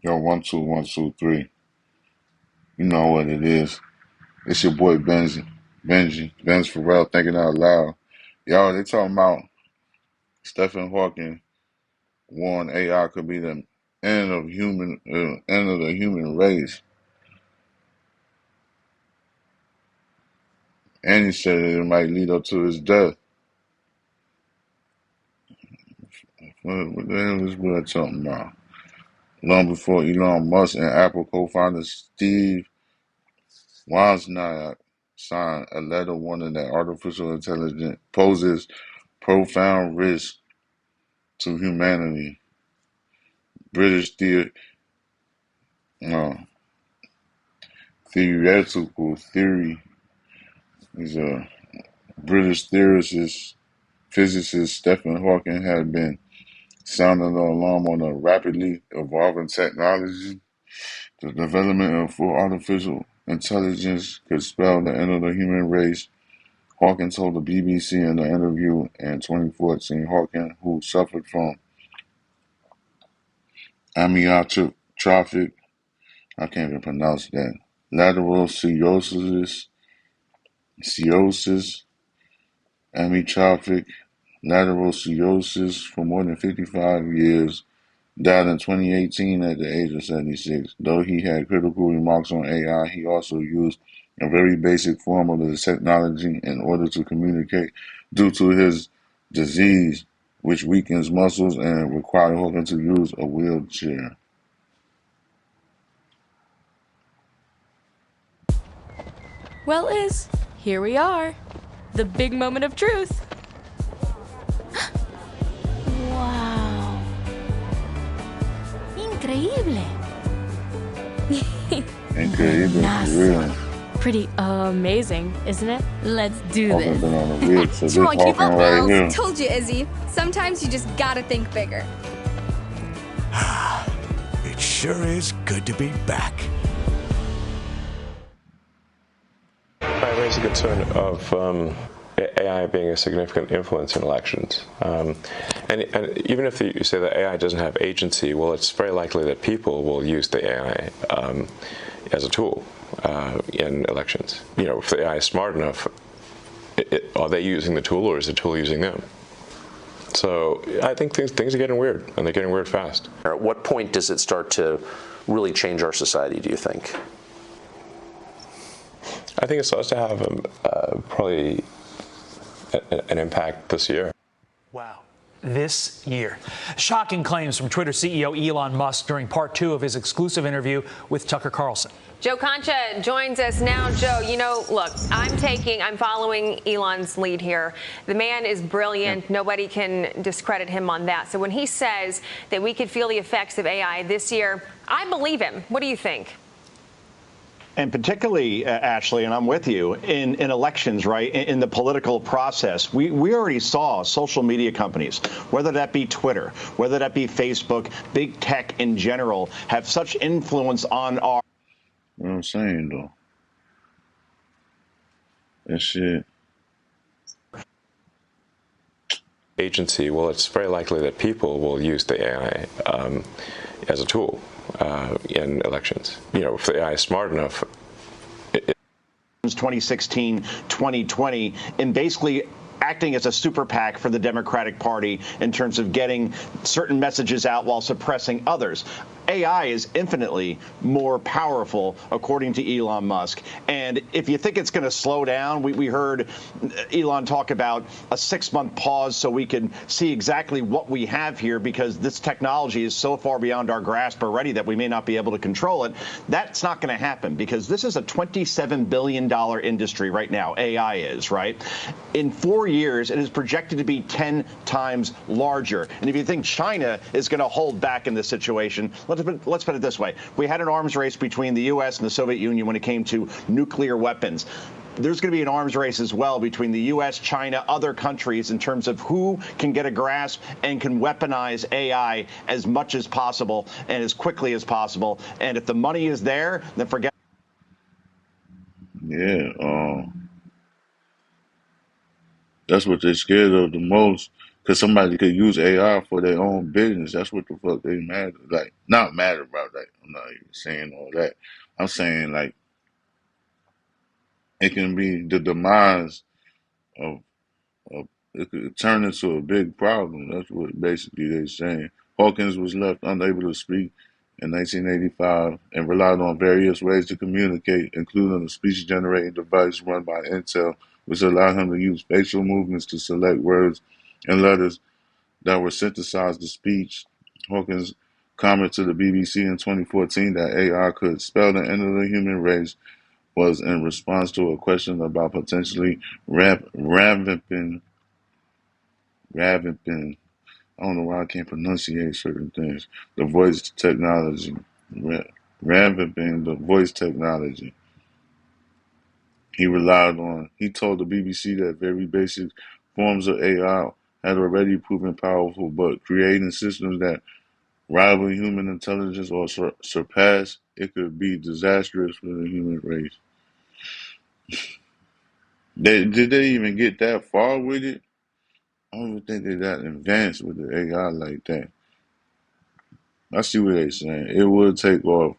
Yo, 1 2 1 2 3. You know what it is. It's your boy Bens Farel, thinking out loud. Y'all, they talking about Stephen Hawking warned AI could be the end of the human race, and he said that it might lead up to his death. What the hell is what talking about? Long before Elon Musk and Apple co-founder Steve Wozniak signed a letter warning that artificial intelligence poses profound risk to humanity. British uh, theoretical theory is a British theorist, physicist Stephen Hawking had been sounding the alarm on a rapidly evolving technology. The development of full artificial intelligence could spell the end of the human race. Hawking told the BBC in an interview in 2014. Hawking, who suffered from amyotrophic, I can't even pronounce that, lateral sclerosis, amyotrophic lateral sclerosis for more than 55 years, died in 2018 at the age of 76. Though he had critical remarks on AI, he also used a very basic form of the technology in order to communicate due to his disease, which weakens muscles and required Hogan to use a wheelchair. Well, Liz, here we are. The big moment of truth. Wow. Increíble. Incredible, for real. Pretty amazing, isn't it? Let's do Hogan this. been on the wheel, so this Come on, keep Hawking up, right Miles. here. Told you, Izzy. Sometimes you just gotta think bigger. It sure is good to be back. I raise a concern of AI being a significant influence in elections. And even if you say that AI doesn't have agency, well, it's very likely that people will use the AI as a tool in elections. You know, if the AI is smart enough, are they using the tool or is the tool using them? So I think things are getting weird, and they're getting weird fast. At what point does it start to really change our society, do you think? I think it starts to have probably an impact this year. Wow. This year. Shocking claims from Twitter CEO Elon Musk during part 2 of his exclusive interview with Tucker Carlson. Joe Concha joins us now. Joe, you know, look, I'm following Elon's lead here. The man is brilliant. Yeah. Nobody can discredit him on that. So when he says that we could feel the effects of AI this year, I believe him. What do you think? And particularly, Ashley, and I'm with you, in elections, right, in the political process, we already saw social media companies, whether that be Twitter, whether that be Facebook, big tech in general, have such influence on our... You know what I'm saying, though? That shit. Agency, well, it's very likely that people will use the AI as a tool in elections. You know, if the AI is smart enough. 2016, 2020, and basically acting as a super PAC for the Democratic Party in terms of getting certain messages out while suppressing others. AI is infinitely more powerful, according to Elon Musk. And if you think it's going to slow down, we heard Elon talk about a 6-month pause so we can see exactly what we have here, because this technology is so far beyond our grasp already that we may not be able to control it. That's not going to happen, because this is a $27 billion industry right now. AI is, right? In 4 years, it is projected to be 10 times larger. And if you think China is going to hold back in this situation, let's put it this way. We had an arms race between the U.S. and the Soviet Union when it came to nuclear weapons. There's going to be an arms race as well between the U.S., China, other countries in terms of who can get a grasp and can weaponize AI as much as possible and as quickly as possible. And if the money is there, then forget. Yeah, that's what they're scared of the most, because somebody could use AI for their own business. That's what the fuck they mad, like, not mad about, like, saying all that. I'm saying like it can be the demise of it could turn into a big problem. That's what basically they're saying. Hawkins was left unable to speak in 1985 and relied on various ways to communicate, including a speech generating device run by Intel, which allowed him to use facial movements to select words and letters that were synthesized to speech. Hawkins commented to the BBC in 2014 that AI could spell the end of the human race was in response to a question about potentially rampant. I don't know why I can't pronunciate certain things. The voice technology, rampant the voice technology. He relied on. He told the BBC that very basic forms of AI had already proven powerful, but creating systems that rival human intelligence or surpass it could be disastrous for the human race. Did they even get that far with it? I don't even think they got advanced with the AI like that. I see what they're saying. It would take off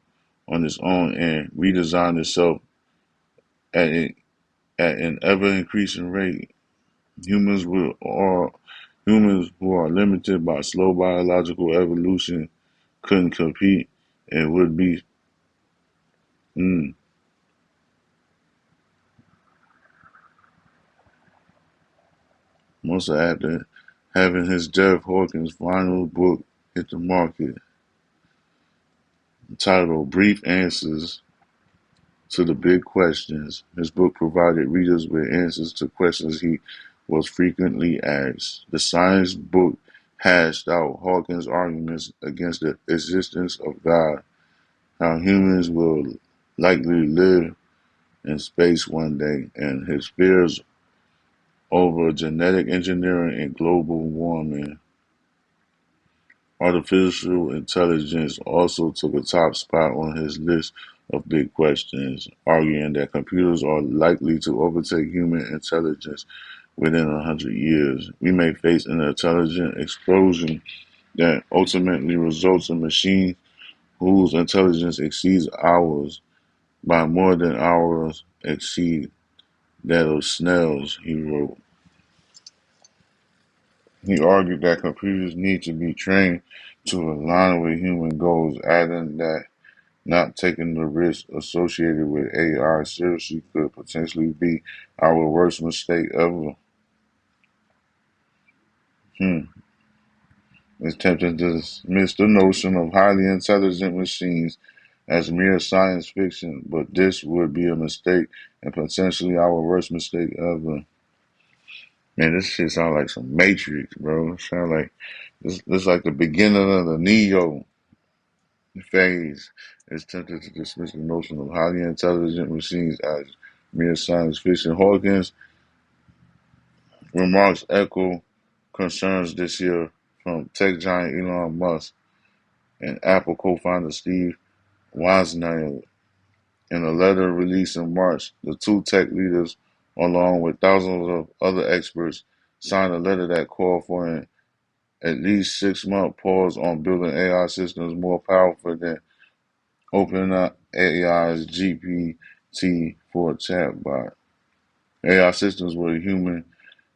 on its own and redesign itself at a, at an ever increasing rate. Humans will are humans who are limited by slow biological evolution couldn't compete and would be mm, months after having his death. Hawkins' final book hit the market, titled "Brief Answers to the Big Questions." His book provided readers with answers to questions he was frequently asked. The science book hashed out Hawkins' arguments against the existence of God, how humans will likely live in space one day, and his fears over genetic engineering and global warming. Artificial intelligence also took a top spot on his list of big questions, arguing that computers are likely to overtake human intelligence within 100 years. We may face an intelligent explosion that ultimately results in machines whose intelligence exceeds ours by more than ours exceed that of snails, he wrote. He argued that computers need to be trained to align with human goals, adding that not taking the risk associated with AI seriously could potentially be our worst mistake ever. Hmm. It's tempting to dismiss the notion of highly intelligent machines as mere science fiction, but this would be a mistake and potentially our worst mistake ever. Man, this shit sound like some Matrix, bro. It sound like this like the beginning of the Neo phase. It's tempted to dismiss the notion of highly intelligent machines as mere science fiction. Hawkins' remarks echo concerns this year from tech giant Elon Musk and Apple co-founder Steve Wozniak. In a letter released in March, the two tech leaders, along with thousands of other experts, signed a letter that called for an at least 6-month pause on building AI systems more powerful than OpenAI's GPT-4 chatbot. AI systems with human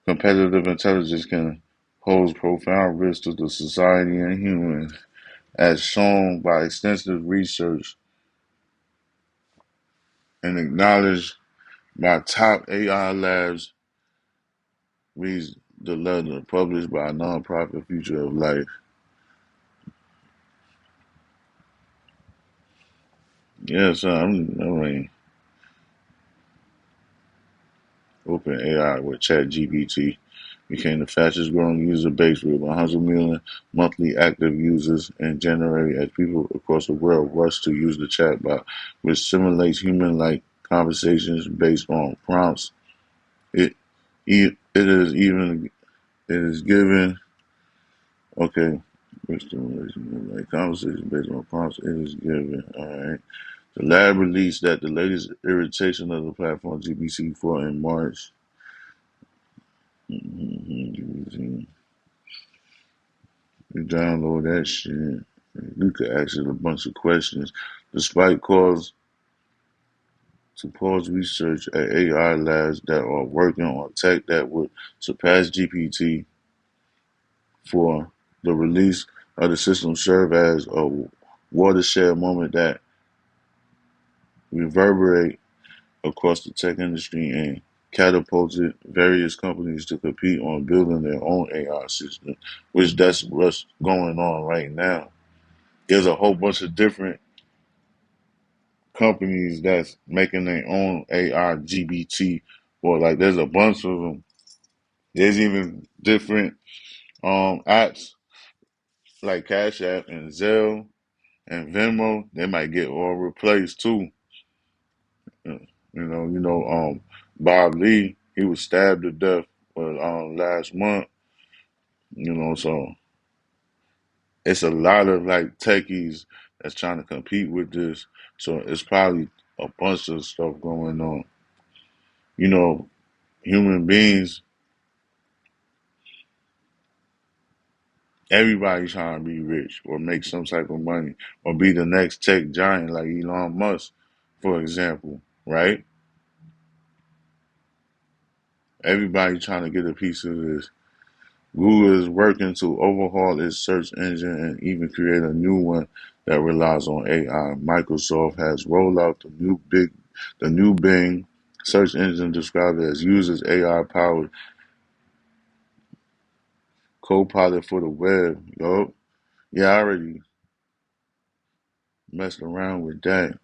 competitive intelligence can pose profound risks to the society and humans, as shown by extensive research and acknowledged by top AI labs, reads the letter published by a nonprofit Future of Life. Yes, I mean, OpenAI with ChatGPT became the fastest growing user base with 100 million monthly active users in January as people across the world rush to use the chatbot, which simulates human-like conversations based on prompts. It it is given okay. Which stimulation like conversation based on prompts it is given. All right. The lab released that the latest iteration of the platform GPT-4 in March. You download that shit. You could ask it a bunch of questions. Despite calls to pause research at AI labs that are working on tech that would surpass GPT for the release of the system serve as a watershed moment that reverberate across the tech industry and catapulted various companies to compete on building their own AI system, which that's what's going on right now. There's a whole bunch of different companies that's making their own AI GBT, or like there's a bunch of them. There's even different apps like Cash App and Zelle and Venmo. They might get all replaced too. Bob Lee, he was stabbed to death last month. So it's a lot of like techies that's trying to compete with this. So it's probably a bunch of stuff going on. Human beings, everybody's trying to be rich or make some type of money or be the next tech giant like Elon Musk, for example, right? Everybody trying to get a piece of this. Google is working to overhaul its search engine and even create a new one that relies on AI. Microsoft has rolled out the new Bing search engine described as uses AI-powered co-pilot for the web. Yup. Yeah, I already messed around with that.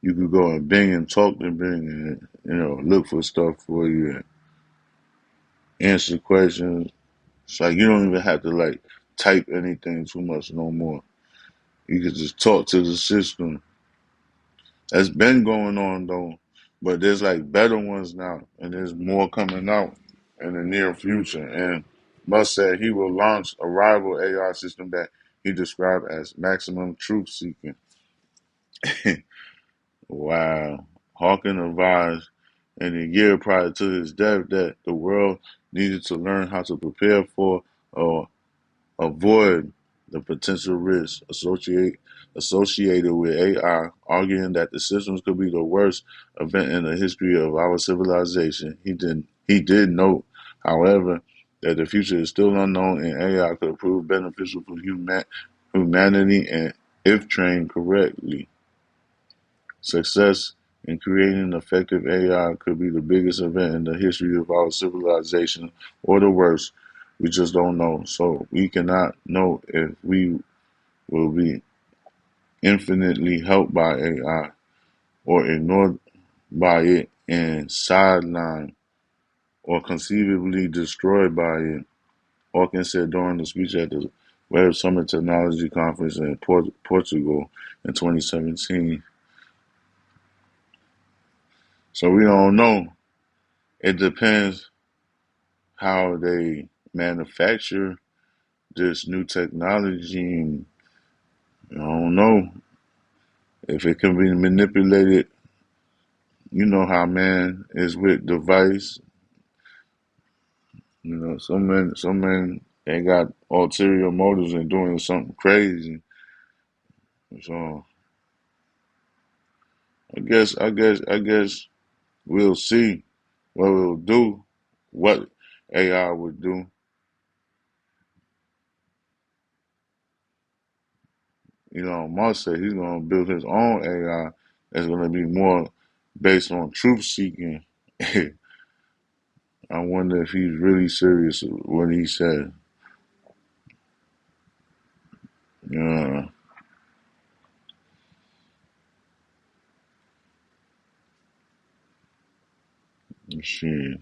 You could go and Bing and talk to Bing and look for stuff for you and answer questions. It's like you don't even have to like type anything too much no more. You could just talk to the system. That's been going on though, but there's like better ones now, and there's more coming out in the near future. And Musk said he will launch a rival AI system that he described as maximum truth seeking. Wow. Hawking advised in the year prior to his death that the world needed to learn how to prepare for or avoid the potential risks associated with AI, arguing that the systems could be the worst event in the history of our civilization. He did note, however, that the future is still unknown and AI could prove beneficial for humanity and if trained correctly. Success in creating effective AI could be the biggest event in the history of our civilization or the worst. We just don't know. So we cannot know if we will be infinitely helped by AI or ignored by it and sidelined or conceivably destroyed by it. Hawkins said during the speech at the Web Summit Technology Conference in Portugal in 2017. So we don't know. It depends how they manufacture this new technology. And I don't know if it can be manipulated. You know how man is with device. Some men they got ulterior motives and doing something crazy. So I guess we'll see what it'll do, what AI would do. Musk said he's gonna build his own AI that's gonna be more based on truth seeking. I wonder if he's really serious when he said, yeah, shit.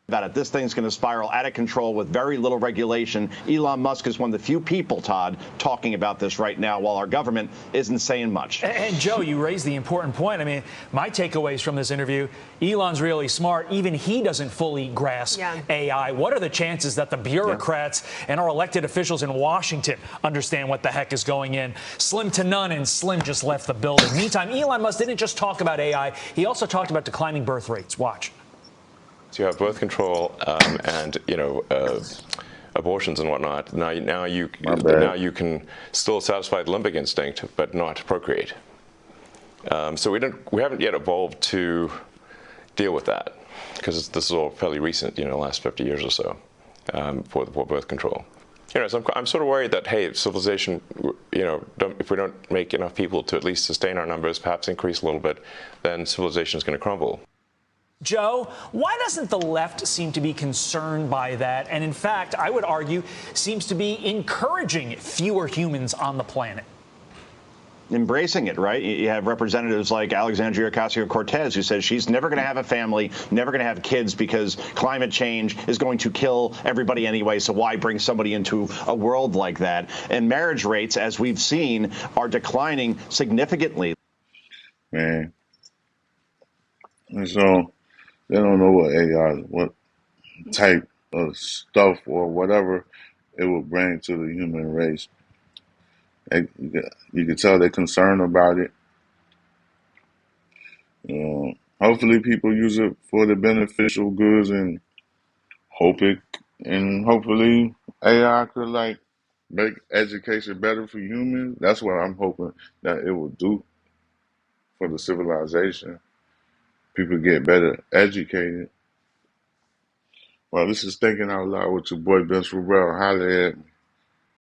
About it. This thing's going to spiral out of control with very little regulation. Elon Musk is one of the few people, Todd, talking about this right now while our government isn't saying much. And Joe, you raised the important point. I mean, my takeaways from this interview, Elon's really smart. Even he doesn't fully grasp AI. What are the chances that the bureaucrats and our elected officials in Washington understand what the heck is going in? Slim to none, and Slim just left the building. Meantime, Elon Musk didn't just talk about AI. He also talked about declining birth rates. Watch. So you have both control and abortions and whatnot. Now you My bad. can still satisfy the limbic instinct, but not procreate. So we haven't yet evolved to deal with that, because this is all fairly recent, the last 50 years or so, for birth control. So I'm sort of worried that, hey, civilization, if we don't make enough people to at least sustain our numbers, perhaps increase a little bit, then civilization is going to crumble. Joe, why doesn't the left seem to be concerned by that? And in fact, I would argue, seems to be encouraging fewer humans on the planet. Embracing it, right? You have representatives like Alexandria Ocasio-Cortez, who says she's never going to have a family, never going to have kids, because climate change is going to kill everybody anyway, so why bring somebody into a world like that? And marriage rates, as we've seen, are declining significantly. Man. And so they don't know what AI, what type of stuff or whatever it will bring to the human race. You can tell they're concerned about it. Hopefully people use it for the beneficial goods, and hopefully AI could make education better for humans. That's what I'm hoping that it will do for the civilization. People get better educated. Well, this is Thinking Out Loud with your boy Bens Farel. Holla at me.